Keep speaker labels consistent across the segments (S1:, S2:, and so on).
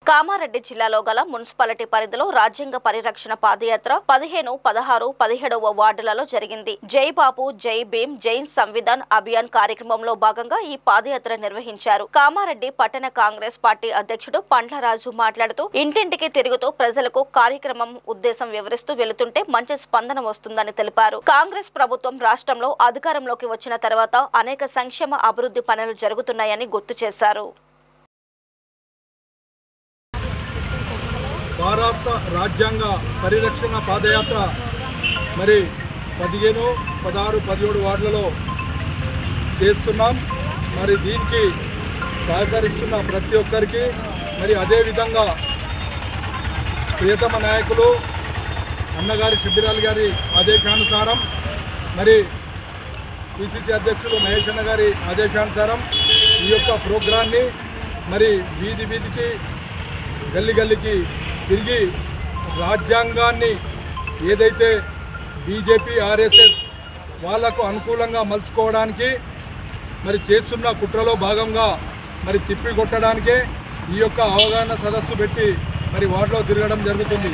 S1: కామారెడ్డి జిల్లాలో గల మున్సిపాలిటీ పరిధిలో రాజ్యాంగ పరిరక్షణ పాదయాత్ర 15, 16, 17వ వార్డులలో జరిగింది. జై బాపు, జై భీమ్, జై సంవిధాన్ అభియాన్ కార్యక్రమంలో భాగంగా ఈ పాదయాత్ర నిర్వహించారు. కామారెడ్డి పట్టణ కాంగ్రెస్ పార్టీ అధ్యక్షుడు పండ్లరాజు మాట్లాడుతూ ఇంటింటికి తిరుగుతూ ప్రజలకు కార్యక్రమం ఉద్దేశం వివరిస్తూ వెళుతుంటే మంచి స్పందన వస్తుందని తెలిపారు. కాంగ్రెస్ ప్రభుత్వం రాష్ట్రంలో అధికారంలోకి వచ్చిన తర్వాత అనేక సంక్షేమ అభివృద్ధి పనులు జరుగుతున్నాయని గుర్తు చేశారు.
S2: భారత రాజ్యాంగ పరిరక్షణ పాదయాత్ర మరి 15, 16, 17 వార్డులలో చేస్తున్నాం. మరి దీనికి సహకరిస్తున్న ప్రతి ఒక్కరికి మరి అదేవిధంగా ప్రియతమ నాయకులు అన్నగారి శిబిరాల్ గారి ఆదేశానుసారం మరి పిసిసి అధ్యక్షులు మహేష్ అన్న గారి ఆదేశానుసారం ఈ యొక్క ప్రోగ్రాన్ని మరి వీధి వీధికి గల్లి గల్లికి తిరిగి రాజ్యాంగాన్ని ఏదైతే బీజేపీ ఆర్ఎస్ఎస్ వాళ్లకు అనుకూలంగా మలుచుకోవడానికి మరి చేస్తున్న కుట్రలో భాగంగా మరి తిప్పికొట్టడానికే ఈ యొక్క అవగాహన సదస్సు పెట్టి మరి వాటిలో తిరగడం జరుగుతుంది.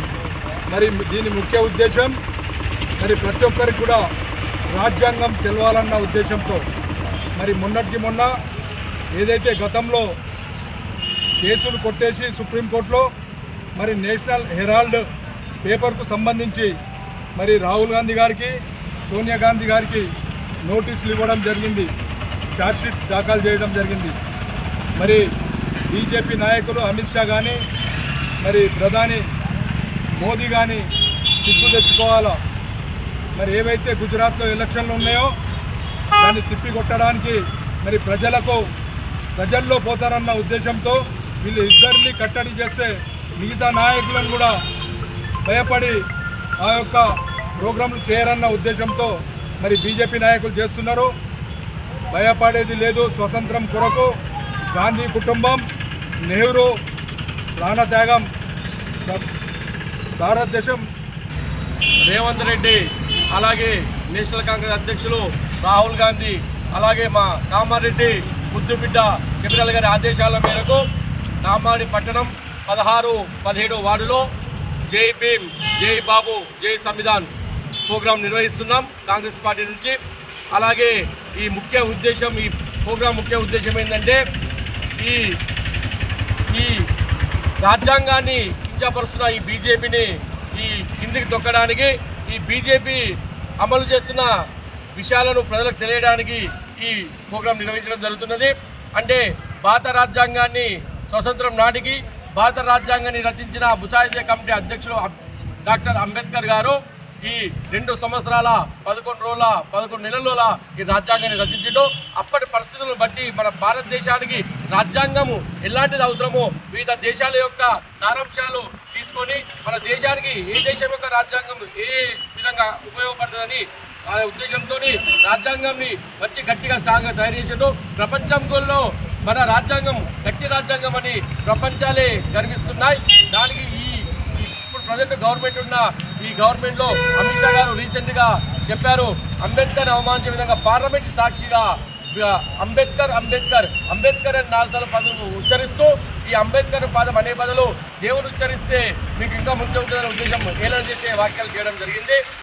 S2: మరి దీని ముఖ్య ఉద్దేశం మరి ప్రతి ఒక్కరికి కూడా రాజ్యాంగం తెలవాలన్న ఉద్దేశంతో మరి మొన్నటికి మొన్న ఏదైతే గతంలో కేసులు కొట్టేసి సుప్రీంకోర్టులో మరి నేషనల్ హెరాల్డ్ పేపర్కు సంబంధించి మరి రాహుల్ గాంధీ గారికి, సోనియా గాంధీ గారికి నోటీసులు ఇవ్వడం జరిగింది, ఛార్జ్షీట్ దాఖలు చేయడం జరిగింది. మరి బీజేపీ నాయకులు అమిత్ షా కానీ మరి ప్రధాని మోదీ కానీ సిగ్గు తెచ్చుకోవాలా. మరి ఏవైతే గుజరాత్లో ఎలక్షన్లు ఉన్నాయో దాన్ని తిప్పికొట్టడానికి మరి ప్రజల్లో పోతారన్న ఉద్దేశంతో వీళ్ళు ఇద్దరిని కట్టడి చేస్తే మిగతా నాయకులను కూడా భయపడి ఆ యొక్క ప్రోగ్రాంలు చేయరన్న ఉద్దేశంతో మరి బీజేపీ నాయకులు చేస్తున్నారు. భయపడేది లేదు. స్వతంత్రం కొరకు గాంధీ కుటుంబం, నెహ్రూ ప్రాణత్యాగం, భారతదేశం
S3: రేవంత్ రెడ్డి, అలాగే నేషనల్ కాంగ్రెస్ అధ్యక్షులు రాహుల్ గాంధీ, అలాగే మా కామారెడ్డి ముద్దుబిడ్డ శిబిరాల్ గారి ఆదేశాల మేరకు కామారెడ్డి పట్టణం 16, 17 వార్డులో జై భీమ్, జై బాబు, జై సంవిధాన్ ప్రోగ్రాం నిర్వహిస్తున్నాం కాంగ్రెస్ పార్టీ నుంచి. అలాగే ఈ ప్రోగ్రాం ముఖ్య ఉద్దేశం ఏంటంటే ఈ రాజ్యాంగాన్ని కించపరుస్తున్న ఈ బీజేపీని ఈ కిందికి తొక్కడానికి, ఈ బీజేపీ అమలు చేస్తున్న విషయాలను ప్రజలకు తెలియడానికి ఈ ప్రోగ్రాం నిర్వహించడం జరుగుతున్నది. అంటే భారత రాజ్యాంగాన్ని స్వతంత్రం నాటికి భారత రాజ్యాంగాన్ని రచించిన ముసాయిదా కమిటీ అధ్యక్షులు డాక్టర్ అంబేద్కర్ గారు ఈ 2 సంవత్సరాల 11 నెలల ఈ రాజ్యాంగాన్ని రచించడం. అప్పటి పరిస్థితులను బట్టి మన భారతదేశానికి రాజ్యాంగము ఎలాంటిది అవసరమో వివిధ దేశాల యొక్క సారాంశాలు తీసుకొని మన దేశానికి ఏ దేశం యొక్క రాజ్యాంగం ఏ విధంగా ఉపయోగపడుతుందని ఆ ఉద్దేశంతో రాజ్యాంగాన్ని గట్టిగా స్ట్రాంగ్గా తయారు చేసాడు. ప్రపంచంలో మన రాజ్యాంగం గట్టి రాజ్యాంగం అని ప్రపంచాలే గర్విస్తున్నాయి. దానికి ఇప్పుడు ప్రజెంట్ గవర్నమెంట్ ఉన్న ఈ గవర్నమెంట్లో అమిత్ షా గారు రీసెంట్గా చెప్పారు, అంబేద్కర్ అవమానించే విధంగా పార్లమెంట్ సాక్షిగా అంబేద్కర్ అని 4 సార్లు పదం ఉచ్చరిస్తూ ఈ అంబేద్కర్ పాదం అనే బదులు దేవుడు ఉచ్చరిస్తే మీకు ఇంకా ముందు ఉంటుందనే ఉద్దేశం ఏలన చేసే వ్యాఖ్యలు చేయడం జరిగింది.